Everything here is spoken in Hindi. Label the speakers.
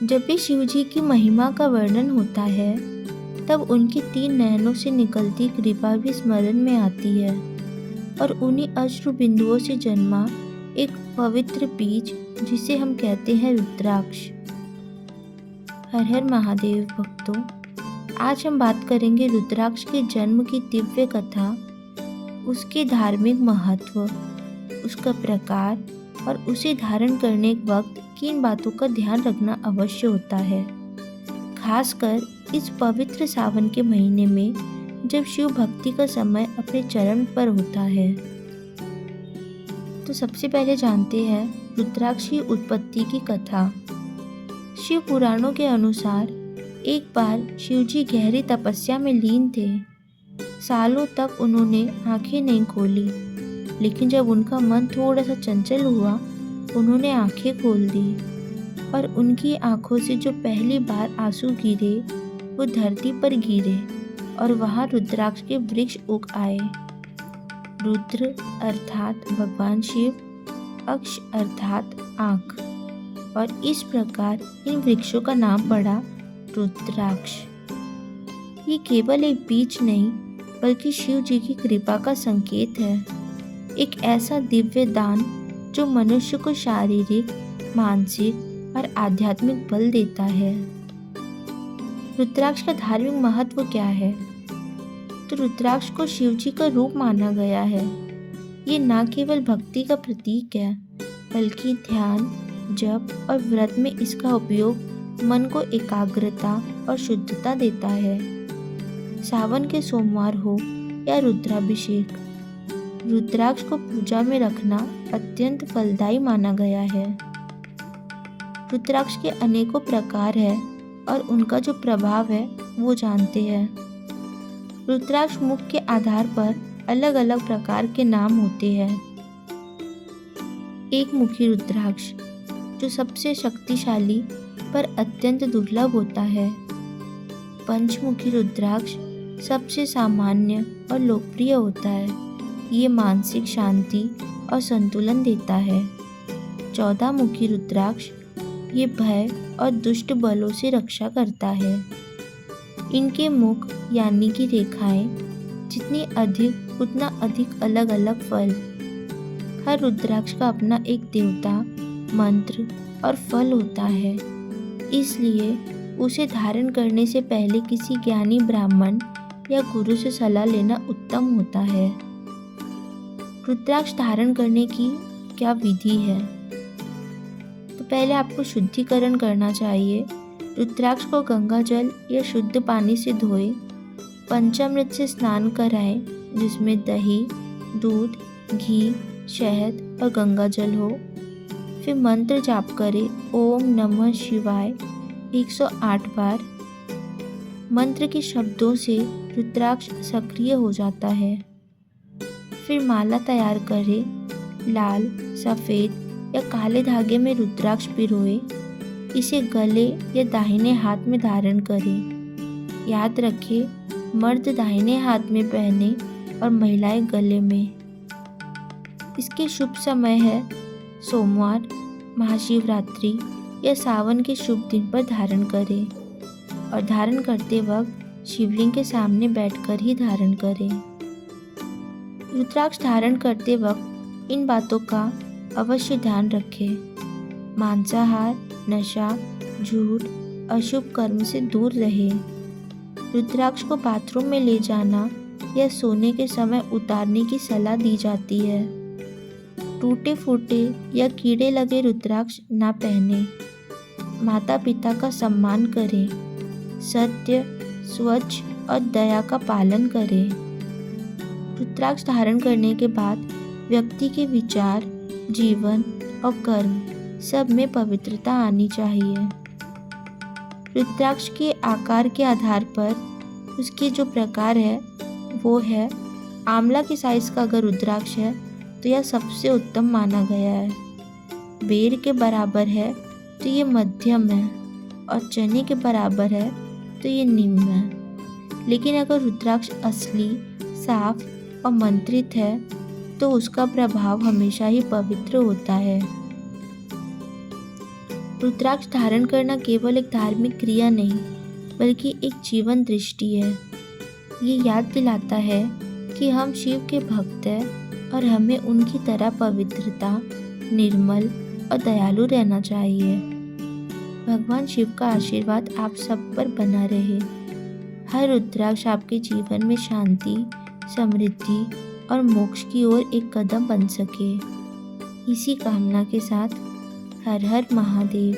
Speaker 1: जब भी शिव जी की महिमा का वर्णन होता है तब उनकी 3 नयनों से निकलती कृपा भी स्मरण में आती है और उन्हीं अश्रु बिंदुओं से जन्मा एक पवित्र बीज जिसे हम कहते हैं रुद्राक्ष। हर हर महादेव भक्तों, आज हम बात करेंगे रुद्राक्ष के जन्म की दिव्य कथा, उसके धार्मिक महत्व, उसका प्रकार और उसे धारण करने के वक्त किन बातों का ध्यान रखना अवश्य होता है, खासकर इस पवित्र सावन के महीने में जब शिव भक्ति का समय अपने चरम पर होता है। तो सबसे पहले जानते हैं रुद्राक्ष की उत्पत्ति की कथा। शिव पुराणों के अनुसार एक बार शिव जी गहरी तपस्या में लीन थे। सालों तक उन्होंने आंखें नहीं खोली, लेकिन जब उनका मन थोड़ा सा चंचल हुआ उन्होंने आंखें खोल दी और उनकी आंखों से जो पहली बार आंसू गिरे वो धरती पर गिरे और वहाँ रुद्राक्ष के वृक्ष उग आए। रुद्र अर्थात भगवान शिव, अक्ष अर्थात आँख, और इस प्रकार इन वृक्षों का नाम पड़ा रुद्राक्ष। ये केवल एक बीज नहीं बल्कि शिव जी की कृपा का संकेत है, एक ऐसा दिव्य दान जो मनुष्य को शारीरिक, मानसिक और आध्यात्मिक बल देता है। रुद्राक्ष का धार्मिक महत्व क्या है? तो रुद्राक्ष को शिव जी का रूप माना गया है। ये न केवल भक्ति का प्रतीक है बल्कि ध्यान, जप और व्रत में इसका उपयोग मन को एकाग्रता और शुद्धता देता है। सावन के सोमवार हो या रुद्राभिषेक, रुद्राक्ष को पूजा में रखना अत्यंत फलदायी माना गया है। रुद्राक्ष के अनेकों प्रकार है और उनका जो प्रभाव है वो जानते हैं। रुद्राक्ष मुख के आधार पर अलग अलग प्रकार के नाम होते हैं। एक मुखी रुद्राक्ष जो सबसे शक्तिशाली पर अत्यंत दुर्लभ होता है। पंचमुखी रुद्राक्ष सबसे सामान्य और लोकप्रिय होता है। ये मानसिक शांति और संतुलन देता है। 14 मुखी रुद्राक्ष ये भय और दुष्ट बलों से रक्षा करता है। इनके मुख यानी कि रेखाएं जितनी अधिक उतना अधिक अलग अलग फल। हर रुद्राक्ष का अपना एक देवता, मंत्र और फल होता है, इसलिए उसे धारण करने से पहले किसी ज्ञानी ब्राह्मण या गुरु से सलाह लेना उत्तम होता है। रुद्राक्ष धारण करने की क्या विधि है? तो पहले आपको शुद्धिकरण करना चाहिए। रुद्राक्ष को गंगा जल या शुद्ध पानी से धोएं, पंचामृत से स्नान कराएं जिसमें दही, दूध, घी, शहद और गंगा जल हो। फिर मंत्र जाप करें ओम नमः शिवाय 108 बार। मंत्र के शब्दों से रुद्राक्ष सक्रिय हो जाता है। फिर माला तैयार करें। लाल, सफ़ेद या काले धागे में रुद्राक्ष पिरोए, इसे गले या दाहिने हाथ में धारण करें। याद रखें, मर्द दाहिने हाथ में पहने और महिलाएं गले में। इसके शुभ समय है सोमवार, महाशिवरात्रि या सावन के शुभ दिन पर धारण करें और धारण करते वक्त शिवलिंग के सामने बैठकर ही धारण करें। रुद्राक्ष धारण करते वक्त इन बातों का अवश्य ध्यान रखें। मांसाहार, नशा, झूठ, अशुभ कर्म से दूर रहें। रुद्राक्ष को बाथरूम में ले जाना या सोने के समय उतारने की सलाह दी जाती है। टूटे फूटे या कीड़े लगे रुद्राक्ष ना पहने। माता पिता का सम्मान करें। सत्य, स्वच्छ और दया का पालन करें। रुद्राक्ष धारण करने के बाद व्यक्ति के विचार, जीवन और कर्म सब में पवित्रता आनी चाहिए। रुद्राक्ष के आकार के आधार पर उसके जो प्रकार है वो है, आंवला के साइज का अगर रुद्राक्ष है तो यह सबसे उत्तम माना गया है। बेर के बराबर है तो ये मध्यम है और चने के बराबर है तो ये निम्न है। लेकिन अगर रुद्राक्ष असली, साफ और मंत्रित है तो उसका प्रभाव हमेशा ही पवित्र होता है। रुद्राक्ष धारण करना केवल एक धार्मिक क्रिया नहीं, बल्कि एक जीवन दृष्टि है। ये याद दिलाता है कि हम शिव के भक्त हैं और हमें उनकी तरह पवित्रता, निर्मल और दयालु रहना चाहिए। भगवान शिव का आशीर्वाद आप सब पर बना रहे। हर रुद्राक्ष आपके जीवन में शांति, समृद्धि और मोक्ष की ओर एक कदम बन सके। इसी कामना के साथ हर हर महादेव।